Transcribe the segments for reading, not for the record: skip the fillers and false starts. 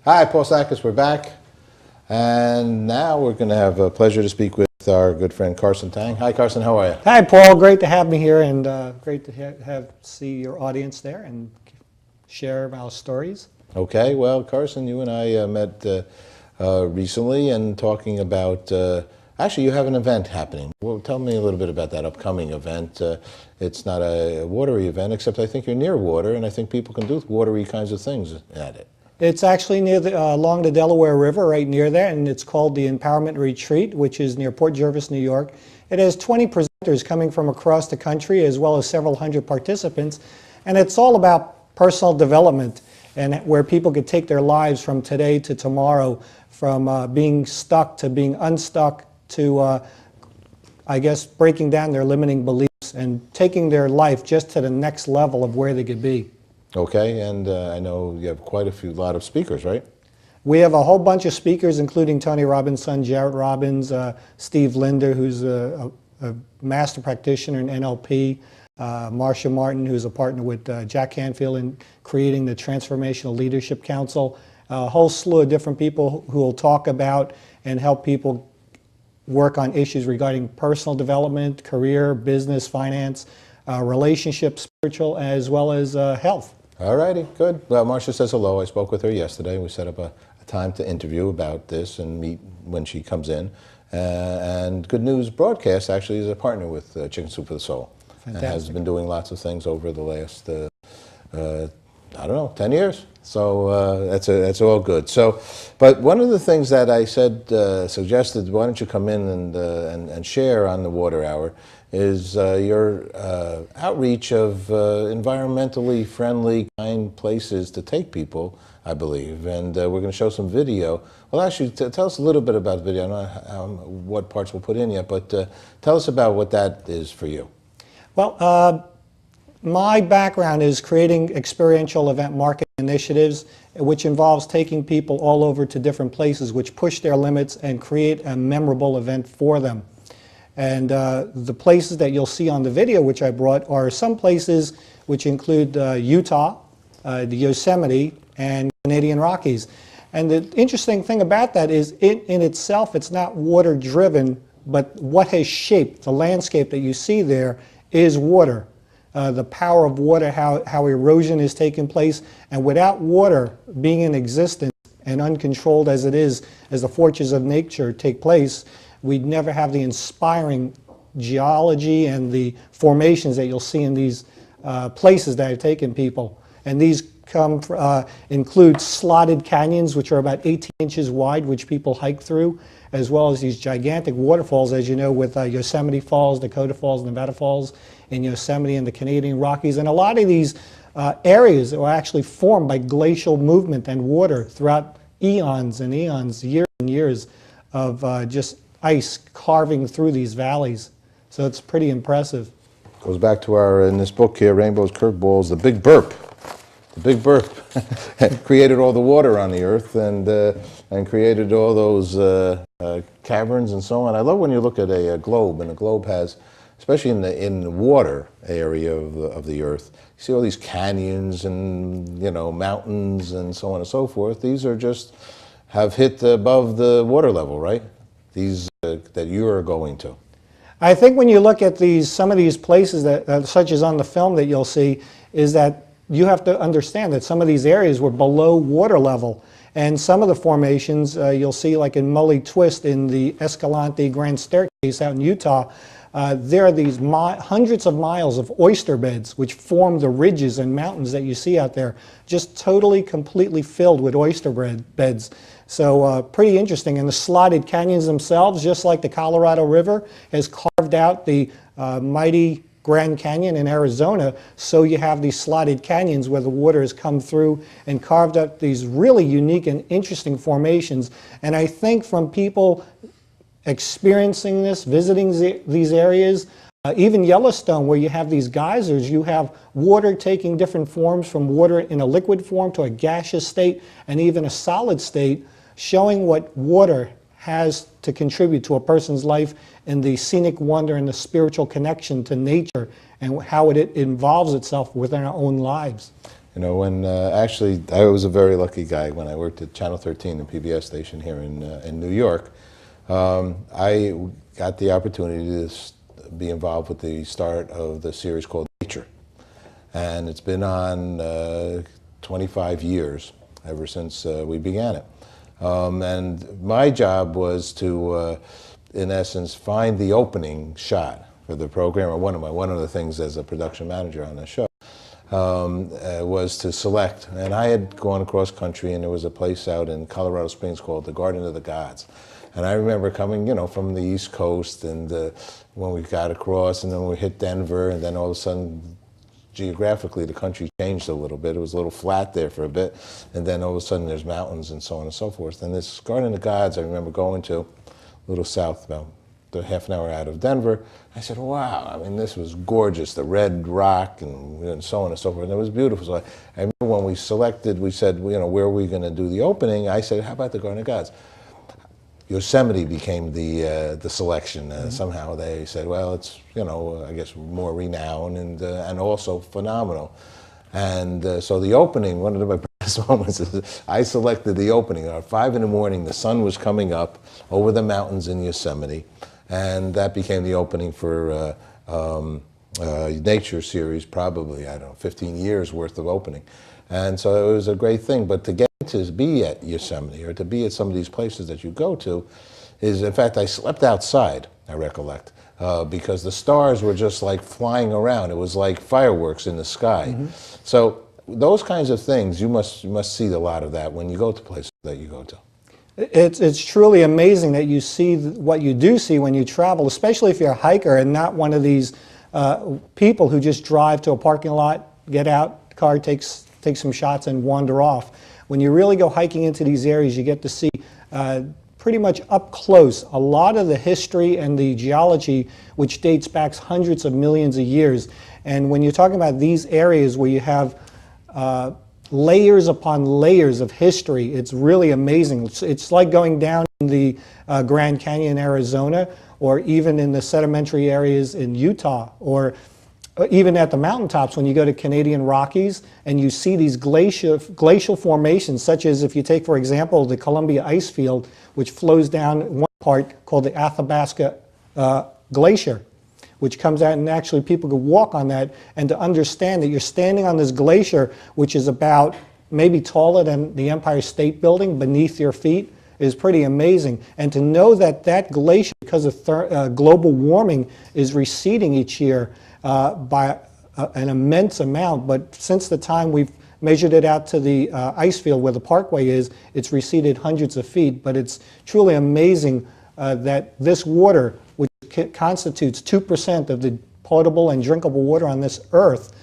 Hi, Paul Sakis, we're back. And now we're going to have a pleasure to speak with our good friend Carson Tang. Hi, Carson, how are you? Hi, Paul. Great to have me here, and great to see your audience there and share our stories. Okay, well, Carson, you and I met recently and talking about, actually, you have an event happening. Well, tell me a little bit about that upcoming event. It's not a watery event, except I think you're near water, and I think people can do watery kinds of things at it. It's actually near along the Delaware River, right near there, and it's called the Empowerment Retreat, which is near Port Jervis, New York. It has 20 presenters coming from across the country, as well as several hundred participants, and it's all about personal development and where people could take their lives from today to tomorrow, from being stuck to being unstuck to, I guess, breaking down their limiting beliefs and taking their life just to the next level of where they could be. Okay, and I know you have quite a lot of speakers, right? We have a whole bunch of speakers, including Tony Robbins' son, Jarrett Robbins, Steve Linder, who's a master practitioner in NLP, Marcia Martin, who's a partner with Jack Canfield in creating the Transformational Leadership Council, a whole slew of different people who will talk about and help people work on issues regarding personal development, career, business, finance, relationships, spiritual, as well as health. All righty, good. Well, Marcia says hello. I spoke with her yesterday. We set up a time to interview about this and meet when she comes in. And Good News Broadcast actually is a partner with Chicken Soup for the Soul. Fantastic. And has been doing lots of things over the last, I don't know, 10 years. So that's all good. So, but one of the things that I said, suggested, why don't you come in and share on the Water Hour, is your outreach of environmentally friendly, kind places to take people, I believe. And we're going to show some video. Well, actually, tell us a little bit about the video. I don't know what parts we'll put in yet, but tell us about what that is for you. Well, my background is creating experiential event marketing initiatives, which involves taking people all over to different places which push their limits and create a memorable event for them. And the places that you'll see on the video which I brought are some places which include Utah, the Yosemite, and Canadian Rockies. And the interesting thing about that is in itself it's not water driven, but what has shaped the landscape that you see there is water. The power of water, how erosion is taking place, and without water being in existence and uncontrolled as it is, as the forces of nature take place, we'd never have the inspiring geology and the formations that you'll see in these places that have taken people. And these include slotted canyons, which are about 18 inches wide, which people hike through, as well as these gigantic waterfalls, as you know, with Yosemite Falls, Dakota Falls, Nevada Falls in Yosemite and the Canadian Rockies. And a lot of these areas were actually formed by glacial movement and water throughout eons and eons, years and years of just ice carving through these valleys. So it's pretty impressive. Goes back to our, in this book here, Rainbows, Curveballs, the Big Burp. The Big Burp created all the water on the earth and created all those caverns and so on. I love when you look at a globe, and a globe has, especially in the water area of the earth, you see all these canyons and, you know, mountains and so on and so forth. These are just, have hit above the water level, right? These that you are going to. I think when you look at some of these places that, such as on the film that you'll see, is that you have to understand that some of these areas were below water level. And some of the formations you'll see, like in Mully Twist in the Escalante Grand Staircase out in Utah, there are these hundreds of miles of oyster beds which form the ridges and mountains that you see out there, just totally, completely filled with oyster beds. So pretty interesting. And the slotted canyons themselves, just like the Colorado River has carved out the mighty Grand Canyon in Arizona, so you have these slotted canyons where the water has come through and carved up these really unique and interesting formations. And I think from people experiencing this, visiting these areas, even Yellowstone, where you have these geysers, you have water taking different forms, from water in a liquid form to a gaseous state and even a solid state, showing what water has to contribute to a person's life and the scenic wonder and the spiritual connection to nature and how it involves itself within our own lives. You know, when actually I was a very lucky guy when I worked at Channel 13, the PBS station here in New York. I got the opportunity to be involved with the start of the series called Nature. And it's been on 25 years, ever since we began it. And my job was to, in essence, find the opening shot for the program, or one of the things as a production manager on the show. Was to select, and I had gone across country, and there was a place out in Colorado Springs called the Garden of the Gods. And I remember coming, you know, from the East Coast, and when we got across, and then we hit Denver, and then all of a sudden, geographically, the country changed a little bit. It was a little flat there for a bit, and then all of a sudden there's mountains and so on and so forth. And this Garden of the Gods, I remember going to a little south, about half an hour out of Denver. I said, wow, I mean, this was gorgeous, the red rock and so on and so forth, and it was beautiful. So I remember when we selected, we said, you know, where are we going to do the opening? I said, how about the Garden of Gods? Yosemite became the selection. Somehow they said, well, it's, you know, I guess more renowned and also phenomenal. And so the opening, one of my best moments is I selected the opening. At 5 in the morning, the sun was coming up over the mountains in Yosemite. And that became the opening for Nature series, probably, I don't know, 15 years worth of opening. And so it was a great thing. But to get to be at Yosemite, or to be at some of these places that you go to, is, in fact, I slept outside, I recollect, because the stars were just like flying around. It was like fireworks in the sky. So those kinds of things, you must see a lot of that when you go to places that you go to. It's truly amazing that you see what you do see when you travel, especially if you're a hiker and not one of these people who just drive to a parking lot, get out, car takes some shots and wander off. When you really go hiking into these areas, you get to see pretty much up close a lot of the history and the geology, which dates back hundreds of millions of years. And when you're talking about these areas where you have layers upon layers of history, it's really amazing. It's like going down in the Grand Canyon, Arizona, or even in the sedimentary areas in Utah, or even at the mountaintops when you go to Canadian Rockies and you see these glacial formations, such as, if you take, for example, the Columbia ice field, which flows down one part called the Athabasca Glacier, which comes out, and actually people could walk on that, and to understand that you're standing on this glacier, which is about maybe taller than the Empire State Building beneath your feet, is pretty amazing. And to know that that glacier, because of global warming, is receding each year by an immense amount, but since the time we've measured it out to the ice field where the parkway is, it's receded hundreds of feet. But it's truly amazing that this water, which constitutes 2% of the potable and drinkable water on this earth,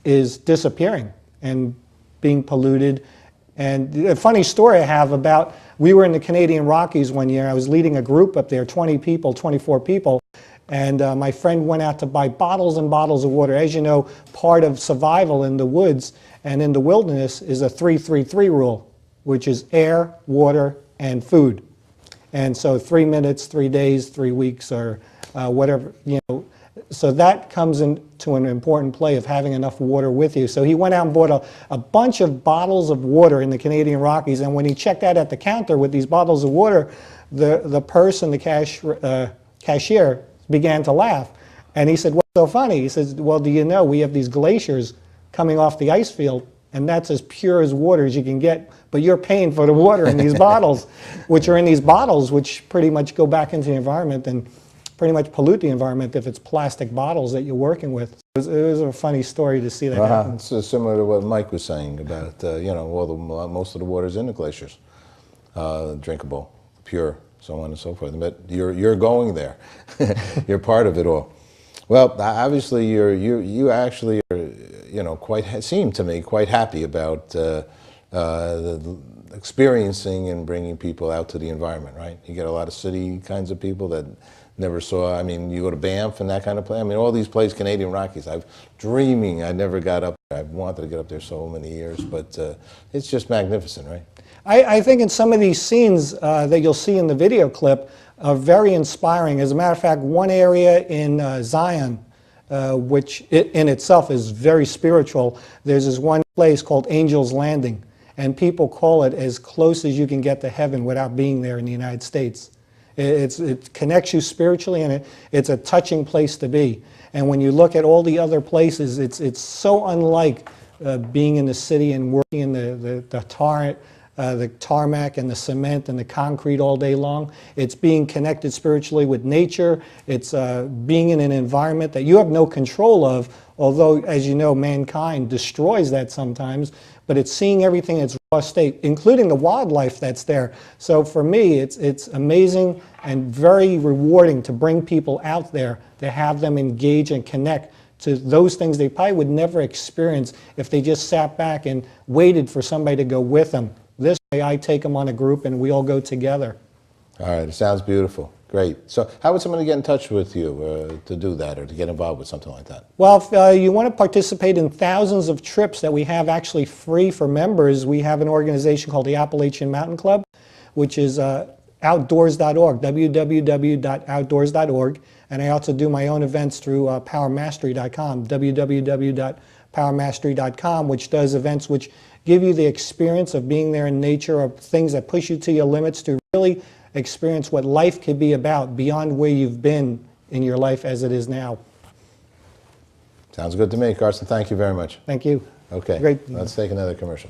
is disappearing and being polluted. And a funny story I have about, we were in the Canadian Rockies one year. I was leading a group up there, 20 people, 24 people, and my friend went out to buy bottles and bottles of water. As you know, part of survival in the woods and in the wilderness is a 3-3-3 rule, which is air, water, and food. And so 3 minutes, 3 days, 3 weeks, or whatever, you know. So that comes into an important play of having enough water with you. So he went out and bought a bunch of bottles of water in the Canadian Rockies, and when he checked out at the counter with these bottles of water, the person, the cashier, began to laugh. And he said, what's so funny? He says, well, do you know we have these glaciers coming off the ice field, and that's as pure as water as you can get, but you're paying for the water in these bottles, which are in these bottles, which pretty much go back into the environment and pretty much pollute the environment if it's plastic bottles that you're working with. It was a funny story to see that happen. It's similar to what Mike was saying about, you know, most of the water's in the glaciers, drinkable, pure, so on and so forth. But you're going there. You're part of it all. Well, obviously, you actually are, you know, seem to me quite happy about the experiencing and bringing people out to the environment, right? You get a lot of city kinds of people that never saw, I mean, you go to Banff and that kind of place. I mean, all these places, Canadian Rockies, I never got up there. I've wanted to get up there so many years, but it's just magnificent, right? I think in some of these scenes that you'll see in the video clip are very inspiring. As a matter of fact, one area in Zion, which in itself is very spiritual. There's this one place called Angel's Landing, and people call it as close as you can get to heaven without being there in the United States. It connects you spiritually, and it's a touching place to be. And when you look at all the other places, it's so unlike being in the city and working in the tarmac and the cement and the concrete all day long. It's being connected spiritually with nature. It's being in an environment that you have no control of, although, as you know, mankind destroys that sometimes, but it's seeing everything in its raw state, including the wildlife that's there. So for me, it's amazing and very rewarding to bring people out there, to have them engage and connect to those things they probably would never experience if they just sat back and waited for somebody to go with them. This way, I take them on a group and we all go together. All right, it sounds beautiful. Great. So how would somebody get in touch with you to do that or to get involved with something like that? Well, if you want to participate in thousands of trips that we have actually free for members, we have an organization called the Appalachian Mountain Club, which is outdoors.org, www.outdoors.org. And I also do my own events through powermastery.com, www.powermastery.com, which does events which give you the experience of being there in nature, of things that push you to your limits, to really experience what life could be about beyond where you've been in your life as it is now. Sounds good to me, Carson. Thank you very much. Thank you. Okay, Great. let's take another commercial.